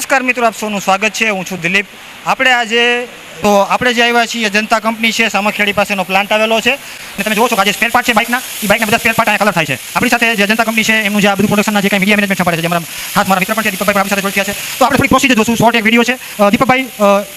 નમસ્કાર મિત્રો, આપ સૌનું સ્વાગત છે. હું છું દિલીપ. આપણે જે આવ્યા છીએ જનતા કંપની છે, સામખિયાળી પાસેનો પ્લાન્ટ આવેલો છે અને તમે જોવો છો કે આજે સ્પેર પાર્ટ છે બાઇકના, એ બાઇકના બધા સ્પેર પાર્ટ અહીંયા કલર થાય છે. આપણી સાથે જે જનતા કંપની છે એમનું જે આ બધું પ્રોડક્શનના જે કંઈ મીડિયા મેનેજમેન્ટ સંભાળે છે, મારા મિત્ર પણ છે દીપકભાઈ, આપણી સાથે જોડાયા છે. તો આપણે થોડી પ્રોસીજર જોશું. શોર્ટ એક વિડીયો છે. દીપકભાઈ,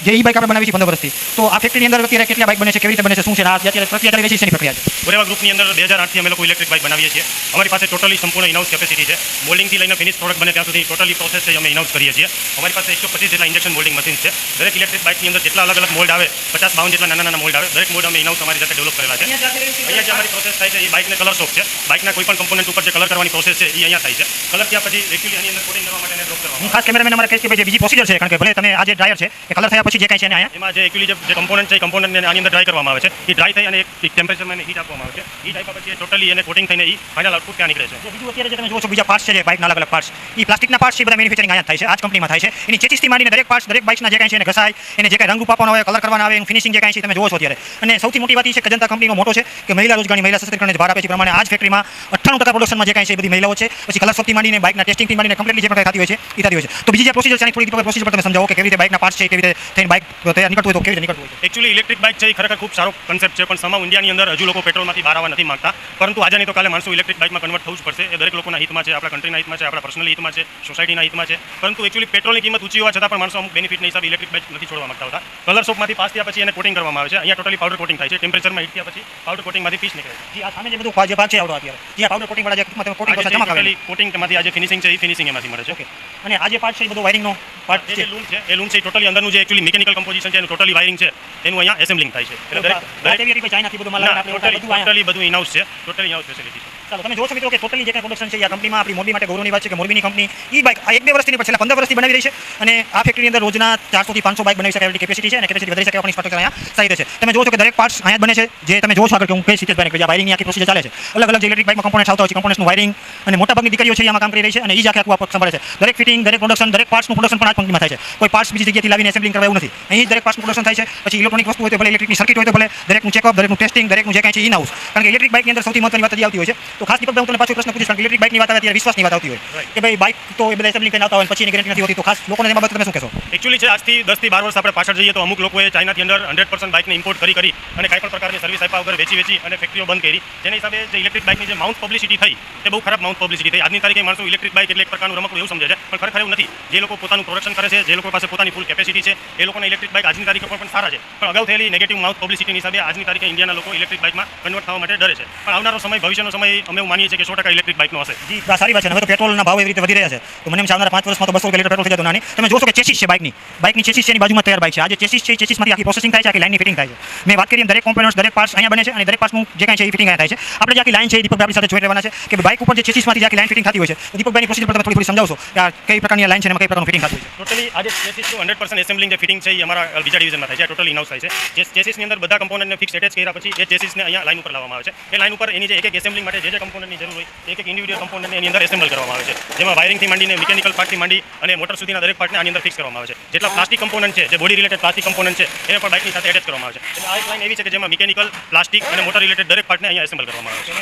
જે ઈ બાઇક આપણે બનાવી છે 15 વર્ષથી, તો આ ફેક્ટરીની અંદર અત્યારે કેટલા બાઇક બને છે, કેવી રીતે બને છે, શું છે, આ અત્યારે પ્રક્રિયા ચાલી રહી છે, શેની પ્રક્રિયા છે? ગોરેવા ગ્રુપની અંદર 2008થી અમે લોકો ઇલેક્ટ્રિક બાઇક બનાવીએ છીએ. અમારી પાસે ટોટલી સંપૂર્ણ ઇનહાઉસ કેપેસિટી છે. મોલ્ડિંગથી લઈને ફિનિશ પ્રોડક્ટ બને ત્યાં સુધી ટોટલી પ્રોસેસ છે અમે ઇનહાઉસ કરીએ છીએ. અમારી પાસે 125 જેટલા ઇન્જેક્શન મોલ્ડિંગ મશીન છે. દરેક ઇલેક્ટ્રિક બાઇકની અંદર જેટલા અલગ અલગ મોલ્ડ આવે, 50-52 જેટલા નાના નાના મોલ્ડ આવે, દરેક મોલ્ડ અમે ઇનહાઉસ અમારી જાતે ડેવલપ કરેલા છે. અહીંયા જે અમારી પ્રોસેસ થાય છે એ બાઇકને કલર શોપ છે. બાઇકના કોઈ પણ કમ્પોનન્ટ ઉપર જે કલર કરવાની પ્રોસેસ છે એ અહીંયા થાય છે. કલર ત્યાં પછી રેગ્યુલર આની અંદર કોટિંગ કરવા માટે એને ડ્રોપ કરવામાં. હું ખાસ કેમેરામેન અમારે કહીશ કે ભાઈ જે બીજી પ્રોસીજર છે, કારણ કે ભલે તમે આ જે ડ્રાયર છે એ કલર થયા પછી જે કાંઈ છે અહીંયા એમાં જે એકચ્યુઅલી જે કમ્પોનન્ટ છે એ કમ્પોનન્ટને આની અંદર ડ્રાય કરવામાં આવે છે. એ ડ્રાય થઈ અને એક ટેમ્પરેચરમાં એને હીટ આપવામાં આવે છે. હીટ આપ્યા પછી ટોટલી એને કોટિંગ થઈને એ ફાઇનલ આઉટપુટ ત્યાં નીકળે છે. બીજું અત્યારે જે તમે જોવો છો બીજા પાર્ટ્સ છે, જે બાઇકના અલગ અલગ પાર્ટ્સ, એ પ્લાસ્ટિકના પાર્ટ્સ છે, બધા મેન્યુફેક્ચરિંગ અહીંયા થાય છે, આ જ કંપનીમાં થાય છે. એની ચેચીસથી માંડીને દરેક પાર્ટ્સ, દરેક બાઇક્સના જે કાંઈ છે એને ઘસાય, એને જે કાંઈ રંગ રૂપ આપવાનો આવે, કલર કરવાના આવે, એનું ફિનિશિંગ જે કાંઈ છે તમે જોવો છો અત્યારે. અને સૌથી મોટી વાત એ છે કે જનતા કંપનીનો મોટો છે કે મહિલા રોજગારી, મહિલા સશક્તિકરણને ભાર આપે છે. પ્રમાણે આ જ ફેક્ટરીમાં 98% પ્રોડક્શનમાં જે કાંઈ છે એ બધી મહિલાઓ છે. પછી કલર શોપથી માંડીને બાઇકના ટેસ્ટિંગથી માંડીને કમ્પ્લીટલી જે પણ થતી હોય છે એ થતી હોય છે. તો બીજી જે પ્રોસીજર છે એની થોડી પ્રોસીજર પર તમે સમજાવો કે કેવી રીતે બાઇકના પાર્ટ્સ છે, કેવી રીતે થઈને બાઇક તૈયાર નીકળતું હોય તો કેવી રીતે નીકળતું હોય છે. એકચ્યુઅલી ઇલેક્ટ્રિક બાઇક છે એ ખરેખર ખૂબ સારો કન્સેપ્ટ છે, પણ સમાવ ઇન્ડિયાની અંદર હજુ લોકો પેટ્રોલમાંથી બહાર આવવા નથી માંગતા. પરંતુ આજે નહીં તો કાલે માણસો ઇલેક્ટ્રિક બાઇકમાં કન્વર્ટ થવું જ પડશે. એ દરેક લોકોના હિતમાં છે, આપણા કન્ટ્રીના હિતમાં છે, આપણા પર્સનલ હિતમાં છે, સોસાયટીના હિતમાં છે. પરંતુ એકચ્યુઅલી પેટ્રોલની કિંમત ઊંચી હોવા છતાં પણ માણસો અમુક બેનિફિટના હિસાબે ઇલેક્ટ્રિક બાઇક નથી છોડવા માંગતા હોતા. કલર શોપમાંથી પાસ થયા પછી એને કોટિંગ કરવામાં આવે છે. અહીંયા ટોટલી પાવડર કોટિંગ થાય છે. ટેમ્પરેચરમાં હીટ થયા પછી પાવડર કોટિંગમાંથી પીસ નીકળે છે. જી, આ સામે જે બધું જે ભાગ છે આવડો અત્યારે, જે પાવડર કોટિંગ વાળા જે તમે કોટિંગ કરો જમા કરેલી કોટિંગમાંથી આજે ફિનિશિંગ છે એ ફિનિશિંગ એમાંથી મળે છે. ઓકે. અને આ જે પાર્ટ છે એ બધું વાયરિંગનો પાર્ટ છે. જે લૂમ છે એ લૂમ છે ટોટલી અંદરનું જે એકચ્યુઅલી મિકેનિકલ કમ્પોઝિશન છે એનું ટોટલી વાયરિંગ છે એનું અહીંયા એસેમ્બલિંગ થાય છે. એટલે દરેક ચાઇનાથી બધું માલ ટોટલી બધું ઇનહાઉસ છે. ટોટલી ઇનહાઉસ ફેસિલિટી છે. ચાલો, તમે જોવો છો મિત્રો કે ટોટલી જે કંઈ પ્રોડક્શન છે એ આ કંપનીમાં, આપણી મોરબી માટે ગૌરવની વાત છે કે મોરબીની કંપની ઈ બાઇક આ 1-2 વર્ષથી નહીં પણ છેલ્લા 15 વર્ષથી બનાવી રહી છે. અને આ ફેક્ટરીની અંદર રોજના 400 થી 500 બાઇક બનાવી શકાય એટલી કેપેસિટી છે અને કેપેસિટી વધારી શકે આપણી સ્ટ્રક્ચર અહીંયા સારી છે. તમે જોવો છો કે દરેક પાર્ટ્સ અહીંયા જ બને છે. જે તમે જોવો છો આગળ કે હું કઈ રીતે બને કે વાયરિંગની આખી પ્રોસીજર ચાલે છે. અલગ અલગ જે ઇલેક્ટ્રિક બાઇકમાં કમ્પોનન્ટ્સ આવતા હોય છે, કમ્પોનન્ટ્સનું વાયરિંગ અને મોટાભાગની દીકરીઓ છે આમાં કામ કરી રહી છે અને એ જ આખું આપ સંભાળે છે. દરેક ફિટિંગ, દરેક પ્રોડક્શન, દરેક પાર્ટ્સનું પ્રોડક્શન પણ આ કંપનીમાં થાય છે. કોઈ પાર્ટ્સ બીજી જગ્યાએથી લાવીને એસેમ્બલિંગ કરવા એવું નથી. અહીં દરેક પાર્ટ્સનું પ્રોડક્શન થાય છે. પછી ઇલેક્ટ્રોનિક વસ્તુ હોય તો ભલે, ઇલેક્ટ્રિકની સર્કિટ હોય તો ભલે, દરેકનું ચેકઅપ, દરેકનું ટેસ્ટિંગ, દરેકનું જે કાંઈ છે ઇનહાઉસ. કારણ કે ઇલેક્ટ્રિક બાઇકની અંદર સૌથી મહત્વની વાત આવતી હોય છે. તો ખાસ દીપકભાઈ, હું તમને પાછો પ્રશ્ન પૂછીશ, કારણ કે ઇલેક્ટ્રિક બાઇકની વાત આવે ત્યારે વિશ્વાસની વાત આવતી હોય કે ભાઈ બાઇક તો એ બધા એસેમ્બલિંગ કરીને આવતા હોય પછી એની ગેરંટી નથી હોતી. તો ખાસ લોકોને એ બાબતે તમે શું કહેશો? એકચ્યુઅલી છે આજથી 10 થી 12 વર્ષ આપણે પાછળ જઈએ તો અમુક લોકોએ ચાઇનાથી અંદર 100% બાઇકને ઇમ્પોર્ટ કરી અને કાંઈ પણ પ્રકારની સર્વિસ આપ્યા વગર વેચી અને ફેક્ટરીઓ બંધ કરી. જેના હિસાબે જે ઇલેક્ટ્રિક બાઇકની જે માઉન્ટ પબ્લિસિટી થઈ એ બહુ ખરાબ માઉન્ટ પબ્લિસિટી થઈ. આજની તારીખે માણસો ઇલેક્ટ્રિક બાઇક એટલે એક પ્રકારનું રમકડું એવું સમજે છે, પણ ખરેખર એવું નથી. જે લોકો પોતાનું પ્રોડક્શન કરે છે, જે લોકો પાસે પોતાની ફૂલ કેપેસિટી છે, એ લોકોને ઇલેક્ટ્રિક બાઇક આજની તારીખે પણ સારા છે. પણ અગાઉ થયેલી નેગેટિવ માઉન્ટ પબ્લિસિટીની હિસાબે આજની તારીખે ઇન્ડિયાના લોકો ઇલેક્ટ્રિક બાઇકમાં કન્વર્ટ થવા માટે ડરે છે. પણ આવનારો સમય, ભવિષ્યનો સમય અમે એવું માનીએ છીએ કે 100% ઇલેક્ટ્રિક બાઇકનો હશે. જી, આ સારી વાત છે. હવે તો પેટ્રોલના ભાવ એવી રીતે વધી રહ્યા છે, તો મને એમ છે આવનારા 5 વર્ષમાં તો 200 લીટર પેટ્રોલ થઈ જતું નાની. તમે જોશો કે ચેસિસ છે બાઇકની ચેસિસ છે, એની બાજુમાં તૈયાર બાઇક છે. આ જે ચેસિસ છે એ ચેસિસમાંથી આખી પ્રોસેસિંગ થાય છે, આખી લાઇનની ફિટિંગ થાય છે. મેં વાત કરી એમ દરેક કોમ્પોનન્ટ્સ, દરેક પાર્ટ્સ અહીંયા બને છે અને દરેક પાર્ટ્સનું જે કાંઈ છે એ ફિટિંગ અહીંયા થાય છે. આપણે જે આખી લાઇન છે એ દીપકભાઈ આપણી સાથે જોઈ રહેવાના છે કે બાઇક ઉપર જે ચેસિસમાંથી જે આખી લાઇન ફિટિંગ થતી હોય છે, તો દીપકભાઈની પ્રોસીજર પર તમે થોડી સમજાવશો કે આ કઈ પ્રકારની લાઇન છે અને કઈ પ્રકારનું ફિટિંગ થતું હોય છે. ટોટલી આજે ચેસિસ 100% એસેમ્બલિંગ જે ફિટિંગ છે એ અમારા બીજા ડિવિઝનમાં થાય છે. આ ટોટલી ઇનહાઉસ થાય છે. જે ચેસિસની અંદર બધા કમ્પોનન્ટને ફિક્સ એટેચ કર્યા પછી એ ચેસિસને અહીંયા લાઇન ઉપર લાવવામાં આવે છે. એ લાઇન ઉપર એની જે એક એસેમ્બલિંગ માટે જે કમ્પોનન્ટની જરૂર હોય એક ઇન્ડિવિડ્યુઅલ કમ્પોનન્ટને એની અંદર એસેમ્બલ કરવામાં આવે છે. જેમાં વાયરિંગથી માંડીને મિકેનિકલ પાર્ટથી માંડી અને મોટર સુધીના દરેક પાર્ટને આની અંદર ફિક્સ કરવામાં આવે છે. જેટલા પ્લાસ્ટિક કમ્પોનન્ટ છે, જે બોડી રિલેટેડ પ્લાસ્ટિક કમ્પોનન્ટ છે, એને પણ બાઇકની સાથે એટેચ કરવામાં આવે છે. એટલે આ એક લાઇન એવી છે કે જેમાં મિકેનિકલ, પ્લાસ્ટિક અને મોટર રિલેટેડ દરેક પાર્ટને અહીંયા એસેમ્બલ કરવામાં આવે છે.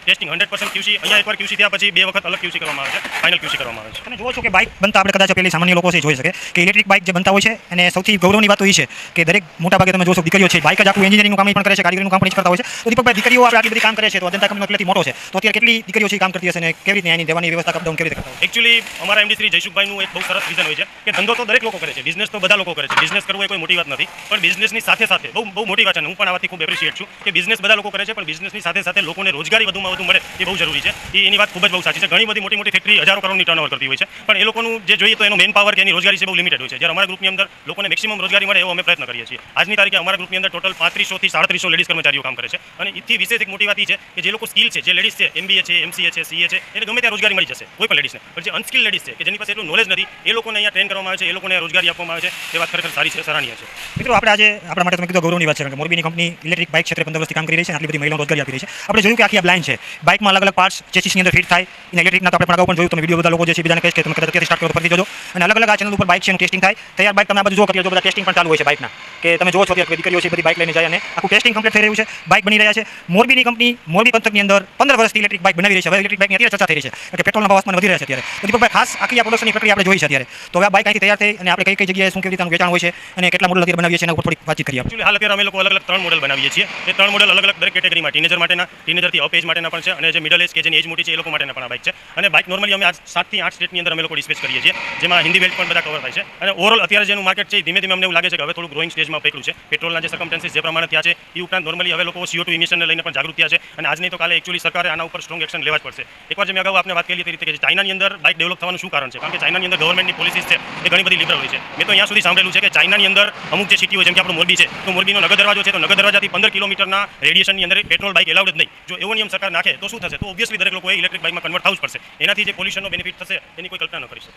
Testing 100% QC. અહીંયા એકવાર QC થયા પછી 2 વખત અલગ QC કરવામાં આવે છે, ફાઇનલ QC કરવામાં આવે છે. તમે જુઓ છો કે બાઇક બનતા આપણે કદાચ પેલી સામાન્ય લોકો છે જોઈ શકે કે ઇલેક્ટ્રિક બાઇક જે બનતા હોય છે અને સૌથી ગૌરવની વાત તો એ છે કે દરેક મોટાભાગે તમે જોશો દીકરીઓ છે, બાઇક જ આખું એન્જિનિયરિંગનું કામ પણ કરે છે, કારીગરીનું કામ પણ કરતા હોય છે. તો દીપકભાઈ, દીકરીઓ આપણે આટલી બધી કામ કરે છે તો અજંતા કંપનીનો કેટલી મોટો છે, તો અત્યારે કેટલી દીકરીઓ છે કામ કરતી હશે અને કેવી રીતે એની દેવાની વ્યવસ્થા અપડાઉન કેવી રીતે કરતા હોય? એકચ્યુઅલી અમારા એમડી શ્રી જયસુખભાઈનું એક બહુ સરસ વિઝન હોય છે કે ધંધો તો દરેક લોકો કરે છે, બિઝનેસ તો બધા લોકો કરે છે. બિઝનેસ કરવો એ કોઈ મોટી વાત નથી, પણ બિઝનેસની સાથે સાથે બહુ મોટી વાત છે. હું પણ આ વાતથી ખૂબ એપ્રિશિએટ છું કે બિઝનેસ બધા લોકો કરે છે, પણ બિઝનેસની સાથે સાથે લોકોને રોજગારી વધુમાં વધુ મળે એ બહુ જરૂરી છે. એની વાત ખૂબ જ બહુ સાચી છે. ઘણી બધી મોટી ફેક્ટરી હજારો કરોડની ટર્નઓવર કરતી હોય છે, પણ એ લોકોનું જે જોઈએ તો એનો મેન પાવર કે એની રોજગારી છે બહુ લિમિટેડ હોય છે. જ્યારે અમારા ગ્રુપની અંદર લોકોને મેક્સિમમ રોજગારી મળે એવો અમે પ્રયત્ન કરીએ છીએ. આજની તારીખે અમારા ગ્રુપની અંદર ટોટલ 3500 થી 3700 લેડીઝ કર્મચારીઓ કામ કરે છે. અને એથી વિશેષ એક મોટી વાત એ છે કે જે લોકો સ્કિલ છે, જે લેડીઝ છે, MBA છે, MCA છે, CA છે, એને ગમે ત્યાં રોજગારી મળી જશે કોઈ પણ લેડીઝને. પણ જે અનસ્કિલ લેડીઝ છે કે જેની પાસે એટલું નોલેજ નથી, એ લોકોને અહીંયા ટ્રેન કરવામાં આવે છે, એ લોકોને રોજગારી આપવામાં આવે છે. એ વાત ખરેખર સારી છે, સરાહનીય છે. મિત્રો, આપણે આજે આપણા માટે તમે કીધું ગૌરવની વાત છે કારણ કે મોરબીની કંપની ઇલેક્ટ્રિક બાઇક ક્ષેત્રે 15 વર્ષથી કામ કરી રહી છે અને આટલી બધી મહિલાઓને રોજગારી આપી રહી છે. આપણે જોયું કે આખી આ બ્લાઇન્ડ છે, બાઇકમાં અલગ અલગ પાર્ટ્સ ચેસિસની અંદર ફિટ થાય. ઇલેક્ટ્રિકના તો આપણે પણ અગાઉ પણ જોયું, તમે વિડીયો બધા લોકો જે છે બીજાને કહીશ કે તમે કદાચ અત્યારે સ્ટાર્ટ કરો તો ફરી જોજો. અને અને અલગ અલગ આ ચેનલ ઉપર બાઇક છે એનું ટેસ્ટિંગ થાય. તૈયાર બાઇક તમે આ બધું જો અત્યારે જો બધા ટેસ્ટિંગ પણ ચાલુ હોય છે બાઇકના, કે તમે જો છો અત્યારે દીકરીઓ છે બધી બાઇક લઈને જાય અને આખું ટેસ્ટિંગ કમ્પ્લીટ થઈ રહ્યું છે. બાઇક બની રહ્યા છે. મોરબીની કંપની મોરબી પંથકની અંદર 15 વર્ષથી ઇલેક્ટ્રિક બાઇક બનાવી રહી છે. હવે ઇલેક્ટ્રિક બાઇકની અત્યારે ચર્ચા થઈ રહી છે કે પેટ્રોલના ભાવ આસમાન વધી રહ્યા છે અત્યારે. તો દીપકભાઈ ખાસ આખી આ પ્રોડક્શનની પ્રક્રિયા આપણે જોઈ છે અત્યારે. તો હવે આ બાઇક અહીંથી તૈયાર થઈ અને આપણે કઈ જગ્યાએ શું કેવી રીતે વેચાણ હોય છે અને કેટલા મોડલ અત્યારે બનાવીએ છીએ એના ઉપર થોડી વાતચીત કરીએ. એકચ્યુઅલી હાલ અત્યારે અમે લોકો અલગ અલગ 3 મોડલ બનાવીએ છીએ. એ 3 મોડલ અલગ અલગ દરેક કેટેગરીમાં ટીનેજર માટેના, ટીનેજરથી અપ એજ માટેના પણ છે અને જે મિડલ એજ કે જેની એજ મોટી છે એ લોકો માટેના પણ આ બાઇક છે. અને બાઇક નોર્મલી અમે આજ 7 થી 8 સ્ટેટની અંદર અમે લોકો ડિસ્પેચ કરીએ છીએ, જેમાં હિન્દી બેલ્ટ પણ બધા કવર થાય છે. અને ઓવરઓલ અત્યારે જેનું માર્કેટ છે ધીમે ધીમે અમને એવું લાગે છે કે હવે થોડું ગ્રોઈંગ સ્ટેજમાં પકડ્યું છે. પેટ્રોલના જે સર્કમસ્ટન્સીસ જે પ્રમાણે થયા છે એ ઉપરાંત નોર્મલી હવે લોકો CO2 ઇમિશનને લઈને પણ જાગૃત થયા છે. અને આજ નહીં તો કાલે એકચ્યુઅલી સરકારે આના ઉપર સ્ટ્રોંગ એક્શન લેવા જ પડશે. એકવાર જે મેં અગાઉ આપને વાત કરી હતી કે ચાઇનાની અંદર બાઇક ડેવલપ થવાનું શું કારણ છે, કારણ કે ચાઇનાની અંદર ગવર્મેન્ટની પોલિસીસ છે એ ઘણી બધી લિબરલ હોય છે. મેં તો અહીંયા સુધી સાંભળેલું છે કે ચાઇનાની અંદર અમુક જે સિટી હોય જેમ કે આપણું મોરબી છે, તો મોરબીનો નગર દરવાજો છે, તો નગર દરવાજાથી 15 કિલોમીટરના રેડિયેશનની અંદર પેટ્રોલ બાઇક એલાઉડ જ નહીં. જો એવો નિયમ સરકાર નાખે તો શું થશે? તો ઓબ્વિયસલી દરેક લોકોએ ઇલેક્ટ્રિક બાઇકમાં કન્વર્ટ થવું જ પડશે. એનાથી જે પોલ્યુશનનો બેનિફિટ થશે એની કોઈ કલ્પના ન કરી શકે.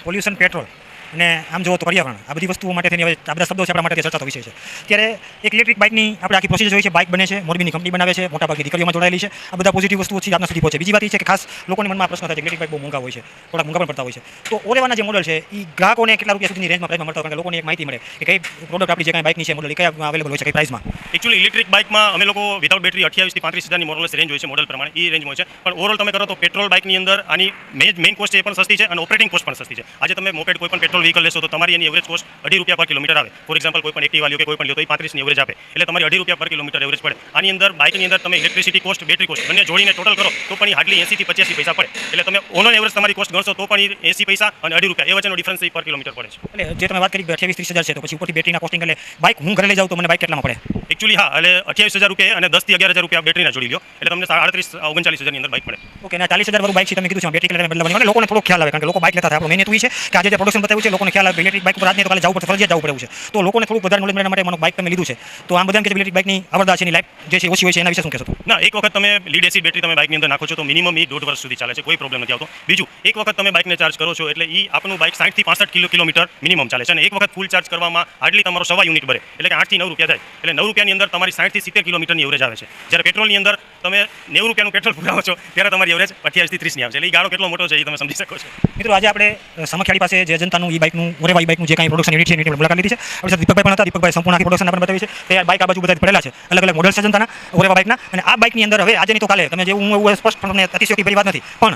પોલ્યુશન, પેટ્રોલ અને આમ જો તો પર્યાવરણ, આ બધી વસ્તુઓ માટે થઈને હવે આ બધા શબ્દો છે આપણા માટે ચર્ચાતો વિષય છે. ત્યારે એક ઇલેક્ટ્રિક બાઇકની આપણે આખી પ્રોસેસ જોઈ છે. બાઇક બને છે, મોરબીની કંપની બનાવે છે, મોટાભાગની દીકરીઓમાં જોડાયેલી છે. આ બધા પોઝિટિવ વસ્તુઓ છે આપણા સુધી પહોંચે. બીજી વાત એ છે કે ખાસ લોકોની મનમાં પ્રશ્ન થાય છે ઇલેક્ટ્રિક બાઇક બહુ મોંઘા હોય છે, થોડાક મોંઘા પણ પડતા હોય છે. તો ઓરેવાના જે મોડલ છે એ ગ્રાહકોને કેટલા રૂપિયા સુધીની રેન્જમાં પ્રાઇસમાં મળતા હોય, કારણ કે લોકોને એક માહિતી મળે કે કઈ પ્રોડક્ટ આપણી જે કાંઈ બાઇકની છે મોડલ એ કયા અવેલેબલ હોય છે કઈ પ્રાઇસમાં. એકચ્યુઅલી ઇલેક્ટ્રિક બાઇકમાં અમે લોકો વિધાઉટ બેટરી 28 થી 35 હજારની મોરલેસ રેન્જ હોય છે, મોડલ પ્રમાણે એ રેન્જ હોય છે. પણ ઓવરઓલ તમે કરો તો પેટ્રોલ બાઇકની અંદર આની મેઇન કોસ્ટ એ પણ સસ્તી છે અને ઓપરેટિંગ કોસ્ટ પણ સસ્તી છે. આજે તમે મોપેડ કોઈ પણ પેટ્રોલ વ્હીકલ લેશો તો તમારી એની એવરેજ કોસ્ટ ₹2.5 પર કિલોમીટર આવે. ફોર એક્ઝામ્પલ કોઈ પણ એક્ટિવા લ્યો કે કોઈ પણ લ્યો તો એ 35 ની એવરેજ આપે, એટલે તમારી ₹2.5 પર કિલોમીટર એવરેજ પડે. આની અંદર બાઇકની અંદર તમે ઇલેક્ટ્રિસિટી કોસ્ટ, બેટરી કોસ્ટ બંને જોડીને ટોટલ કરો તો પણ હાર્ડલી 80 થી 85 પૈસા પડે. એટલે તમે ઓન એવરેજ તમારી કોસ્ટ ગણશો તો પણ 80 પૈસા અને ₹2.5 એ વચ્ચેનો ડિફરન્સ પર કિલોમીટર પડે છે. એટલે જે તમે વાત કરી 28-30 હજાર છે, તો પછી ઉપરથી બેટરીના કોસ્ટિંગ એટલે બાઇક હું ઘરે લઈ જાઉં તો મને બાઇક કેટલામાં પડે? એકચ્યુઅલી હા, એટલે 28,000 રૂપિયા અને 10 થી 11,000 રૂપિયા બેટરીના જોડી લો એટલે તમને 38-39,000 ની અંદર બાઇક મળે. ઓકે, અને 40,000 વાળું બાઇક છે તમે કીધું છે બેટરી કલર બદલાવાની, લોકોને થોડો ખ્યાલ આવે, કારણ કે લોકો બાઇક લેતા થાય. આપણો મેન હેતુ એ છે કે આજે જે પ્રોડક્શન બતાવ્યું છે લોકોને ખ્યાલ આવે ઇલેક્ટ્રિક બાઇક પર આજની તો કાલે જવું પડશે, ફરજિયાત જવું પડે એવું છે. તો લોકોને થોડું વધારે નોલેજ મળવા માટે મને બાઇક તમે લીધું છે, તો આમ બધા કે ઇલેક્ટ્રિક બાઇકની આવડતા છે, એની લાઈફ જે છે ઓછી હોય છે, એના વિશે શું કહેશો? ના, એક વખત તમે લીડ એસિડ બેટરી તમે બાઇકની અંદર નાખો છો તો મિનિમમ એ 1.5 વર્ષ સુધી ચાલે છે, કોઈ પ્રોબ્લેમ નથી આવતો. બીજું, એક વખત તમે બાઇકને ચાર્જ કરો છો એટલે એ આપણું બાઇક 60 થી 65 કિલોમીટર મિનિમમ ચાલે છે અને એક વખત ફૂલ ચાર્જ કરવામાં હાર્ડલી તમારો 1.5 યુનિટ ભરે, એટલે કે 8 થી 9 રૂપિયા થાય. એટલે 9 રૂપિયાની અંદર તમારી 60 થી 70 કિલોમીટરની એવરેજ આવે છે. જ્યારે પેટ્રોલની અંદર તમે 90 રૂપિયાનું પેટ્રોલ પુરાવો છો ત્યારે તમારી એવરેજ 28 થી 30 ની આવે છે. એટલે એ ગાળો કેટલો મોટો છે એ તમે સમજી શકો છો. મિત્રો, આજે આપણે સમખ્યાળી પાસે જે અજંતાનું ઈ બાઇકનું ઓરેવા ઈ બાઇકનું જે કાંઈ પ્રોડક્શન યુનિટ છે એની મુલાકાત લીધી છે. આપણી સાથે દીપકભાઈ પણ હતા. દીપકભાઈ સંપૂર્ણ આખી પ્રોડક્શન આપણે બતાવી છે. તૈયાર બાઇક આ બાજુ બધા પડેલા છે, અલગ અલગ મોડલ્સ છે અજંતાના ઓરેવા બાઇકના. અને આ બાઇકની અંદર હવે આજે નહીં તો કાલે તમે જે હું એવું સ્પષ્ટ તમને અતિશયોક્તિ ભરી વાત નથી, પણ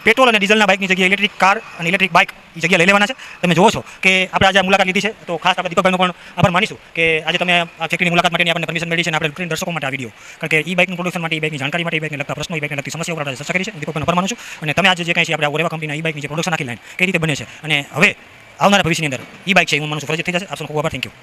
પેટ્રોલ અને ડીઝલના બાઇકની જગ્યાએ ઇલેક્ટ્રિક કાર અને ઇલેક્ટ્રિક બાઇક એ જગ્યા લઈ લેવાના છે. તમે જોવો છો કે આપણે આજે મુલાકાત લીધી છે, તો ખાસ આપણે દીપકભાઈનો પણ આભાર માનીશું કે આજે તમે આ ફેક્ટરીની મુલાકાત માટેની આપણને પરમિશન મળી છે અને આપણે દર્શકો માટે આ વિડીયો, કારણ કે ઈ બાઇકનું પ્રોડક્શન માટે, ઈ બાઇકની જાણકારી માટે, ઈ બાઇકને લગતા પ્રશ્નો, ઈ બાઇકને લગતી સમસ્યાઓ પર આપણે ચર્ચા કરી છે. દીપકભાઈનો આભાર માનું છું. અને તમે આજે જે કાંઈ છે આપણે ઓરેવા કંપનીના ઈ બાઇકની જે પ્રોડક્શન આખી લાઈન કઈ રીતે બને છે અને હવે આવનારા ભવિષ્યની અંદર ઈ બાઇક છે હું માનું છું ફરજિયાત થઈ જશે. આપનો ખૂબ આભાર. Thank you.